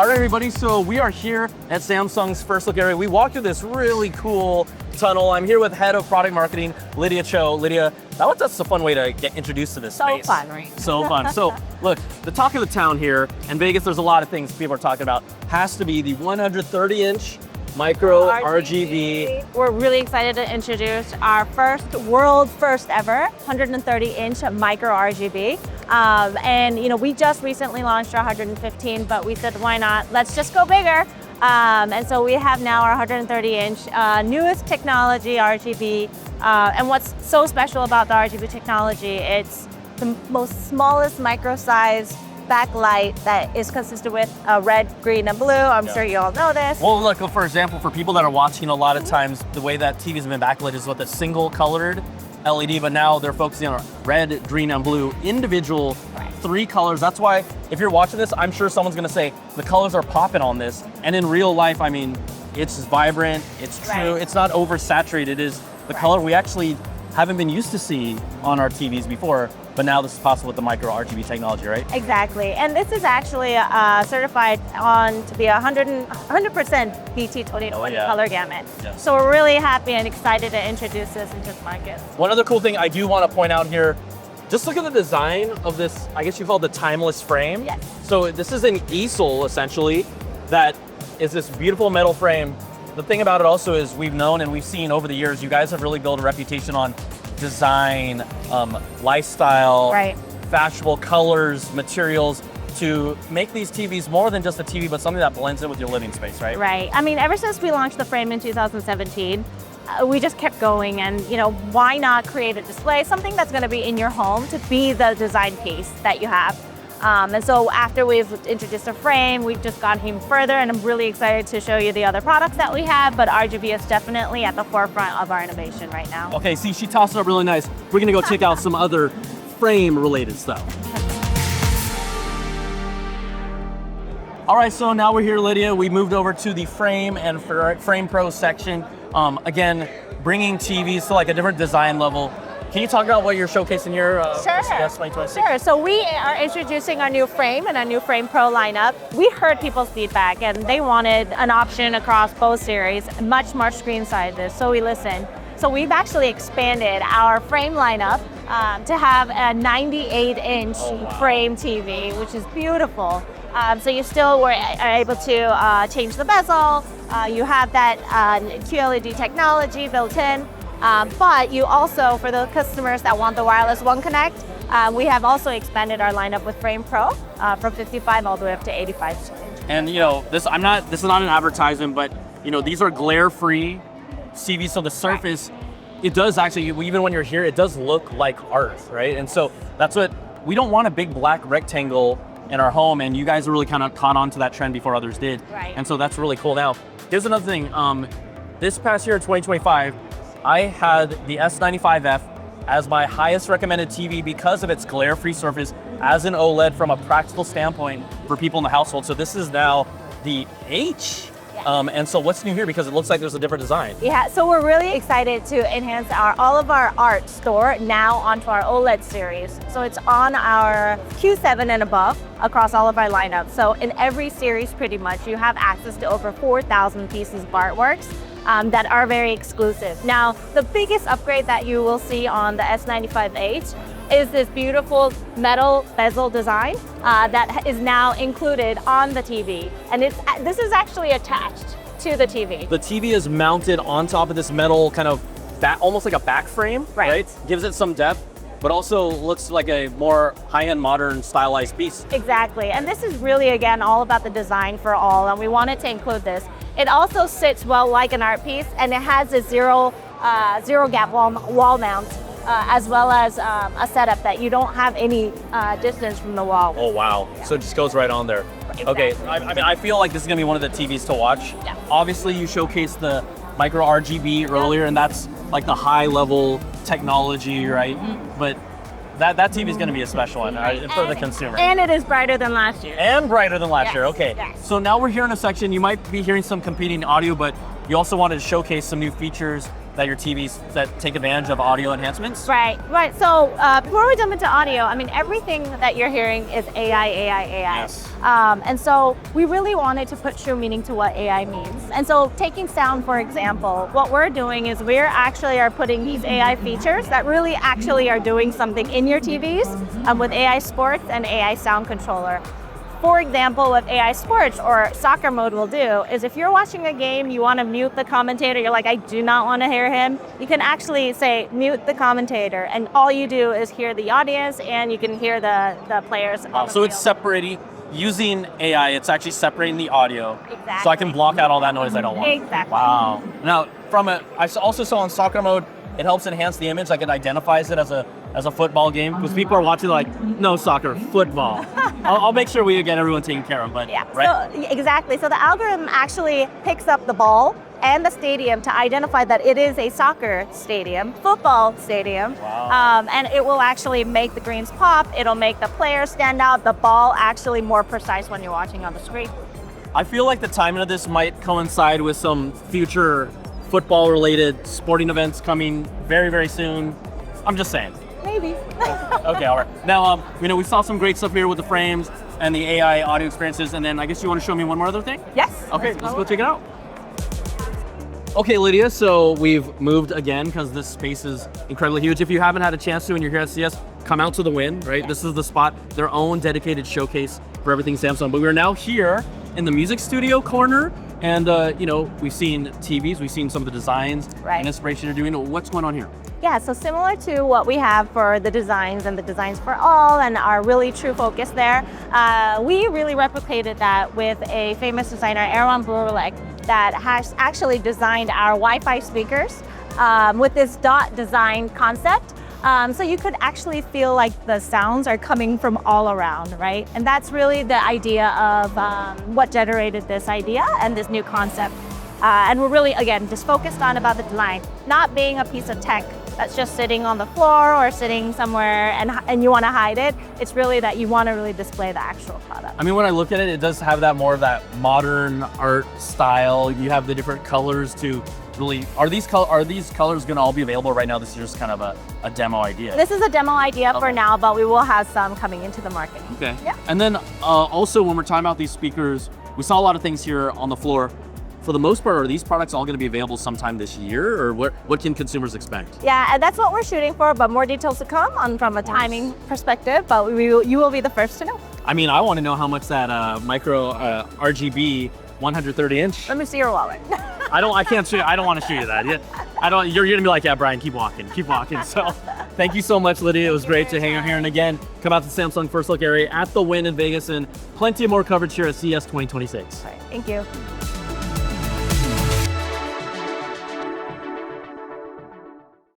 All right, everybody, so we are here at Samsung's First Look area. We walked through this really cool tunnel. I'm here with Head of Product Marketing, Lydia Cho. Lydia, that's a fun way to get introduced to this space. So fun, right? So fun. So look, the talk of the town here, in Vegas, there's a lot of things people are talking about, has to be the 130-inch Micro RGB. We're really excited to introduce our world first ever 130-inch Micro RGB. And you know, we just recently launched our 115, but we said, why not? Let's just go bigger. And so we have now our 130-inch newest technology RGB. And what's so special about the RGB technology, it's the most smallest micro size backlight that is consistent with red, green, and blue. I'm sure you all know this. Well, look, for example, for people that are watching, a lot of times the way that TVs have been backlit is with a single colored LED, but now they're focusing on red, green, and blue, individual 3 colors. That's why if you're watching this, I'm sure someone's gonna say the colors are popping on this. And in real life, I mean, it's vibrant, it's true, it's not oversaturated. It is the color we actually haven't been used to see on our TVs before. But now this is possible with the Micro RGB technology, right? Exactly, and this is actually certified to be 100% BT2020 color gamut. Yes. So we're really happy and excited to introduce this into the market. One other cool thing I do want to point out here, just look at the design of this, I guess you call it the timeless frame. Yes. So this is an easel, essentially, that is this beautiful metal frame. The thing about it also is we've known and we've seen over the years, you guys have really built a reputation on design, lifestyle, fashionable colors, materials, to make these TVs more than just a TV, but something that blends in with your living space, right? Right. I mean, ever since we launched the frame in 2017, we just kept going, and you know, why not create a display, something that's going to be in your home to be the design piece that you have. And so after we've introduced a frame, we've just gone even further, and I'm really excited to show you the other products that we have, but RGB is definitely at the forefront of our innovation right now. Okay, see, she tossed it up really nice. We're gonna go check out some other frame-related stuff. All right, so now we're here, Lydia. We moved over to the Frame and Frame Pro section. Again, bringing TVs to like a different design level. Can you talk about what you're showcasing here? Sure. 2026? Sure. So we are introducing our new Frame and our new Frame Pro lineup. We heard people's feedback, and they wanted an option across both series, much more screen sizes. So we listened. So we've actually expanded our Frame lineup to have a 98-inch Frame TV, which is beautiful. So you still are able to change the bezel. You have that QLED technology built in. But you also, for the customers that want the wireless One Connect, we have also expanded our lineup with Frame Pro from 55 all the way up to 85 inch. And you know, this is not an advertisement, but you know, these are glare-free TVs, so the surface, it does actually, even when you're here, it does look like art, right? And so that's what, we don't want a big black rectangle in our home, and you guys really kind of caught on to that trend before others did. Right. And so that's really cool. Now, here's another thing. This past year, 2025, I had the S95F as my highest recommended TV because of its glare-free surface as an OLED from a practical standpoint for people in the household. So this is now the H. And so what's new here? Because it looks like there's a different design. Yeah, so we're really excited to enhance all of our art store now onto our OLED series. So it's on our Q7 and above across all of our lineups. So in every series, pretty much, you have access to over 4,000 pieces of artworks that are very exclusive. Now, the biggest upgrade that you will see on the S95H is this beautiful metal bezel design that is now included on the TV. And this is actually attached to the TV. The TV is mounted on top of this metal kind of almost like a back frame, right? Gives it some depth, but also looks like a more high-end, modern, stylized piece. Exactly, and this is really, again, all about the design for all, and we wanted to include this. It also sits well like an art piece, and it has a zero gap wall mount, as well as a setup that you don't have any distance from the wall. Oh, wow. Yeah. So it just goes right on there. Exactly. Okay, I mean, I feel like this is gonna be one of the TVs to watch. Yeah. Obviously, you showcased the Micro RGB earlier, and that's like the high level technology, right? Mm-hmm. But that TV is going to be a special one for the consumer. And it is brighter than last year. And brighter than last year, okay. Yes. So now we're here in a section, you might be hearing some competing audio, but you also wanted to showcase some new features that your TVs that take advantage of audio enhancements? Right. So before we jump into audio, I mean, everything that you're hearing is AI. Yes. And so we really wanted to put true meaning to what AI means. And so taking sound, for example, what we're doing is we're actually are putting these AI features that really actually are doing something in your TVs with AI Sports and AI Sound Controller. For example, what AI Sports or soccer mode will do is if you're watching a game, you want to mute the commentator, you're like, I do not want to hear him, you can actually say, mute the commentator, and all you do is hear the audience and you can hear the players. So it's separating, using AI, it's actually separating the audio. Exactly. So I can block out all that noise I don't want. Exactly. Wow. Now, I also saw in soccer mode, it helps enhance the image, like it identifies it as a football game, because people are watching like, no soccer, football. I'll make sure we get everyone taken care of, but yeah, right? So, exactly. So the algorithm actually picks up the ball and the stadium to identify that it is a soccer stadium, football stadium. Wow. And it will actually make the greens pop, it'll make the players stand out, the ball actually more precise when you're watching on the screen. I feel like the timing of this might coincide with some future football-related sporting events coming very, very soon. I'm just saying. Maybe. Okay, all right. Now, we saw some great stuff here with the frames and the AI audio experiences, and then I guess you want to show me one more other thing? Yes. Okay, let's go check it out. Okay, Lydia, so we've moved again because this space is incredibly huge. If you haven't had a chance to and you're here at CS, come out to the Win, right? Yes. This is the spot, their own dedicated showcase for everything Samsung. But we're now here in the music studio corner, and we've seen TVs, we've seen some of the designs and inspiration you're doing. What's going on here? Yeah, so similar to what we have for the designs and the designs for all and our really true focus there, we really replicated that with a famous designer, Aaron Burlek, that has actually designed our Wi-Fi speakers with this dot design concept. So you could actually feel like the sounds are coming from all around, right? And that's really the idea of what generated this idea and this new concept. And we're really, again, just focused on about the design, not being a piece of tech that's just sitting on the floor or sitting somewhere and you want to hide it. It's really that you want to really display the actual product. I mean, when I look at it, it does have that more of that modern art style. You have the different colors to really, are these colors going to all be available right now? This is just kind of a demo idea. This is a demo idea for now, but we will have some coming into the market. Okay. Yeah. And then also when we're talking about these speakers, we saw a lot of things here on the floor. For the most part, are these products all going to be available sometime this year, or what can consumers expect? Yeah, and that's what we're shooting for, but more details to come from a timing perspective, but you will be the first to know. I mean, I want to know how much that Micro RGB 130-inch. Let me see your wallet. I can't show you. I don't want to show you that. You're going to be like, yeah, Brian, keep walking. So thank you so much, Lydia. It was great to hang out here. And again, come out to Samsung First Look area at the Win in Vegas, and plenty of more coverage here at CES 2026. All right, thank you.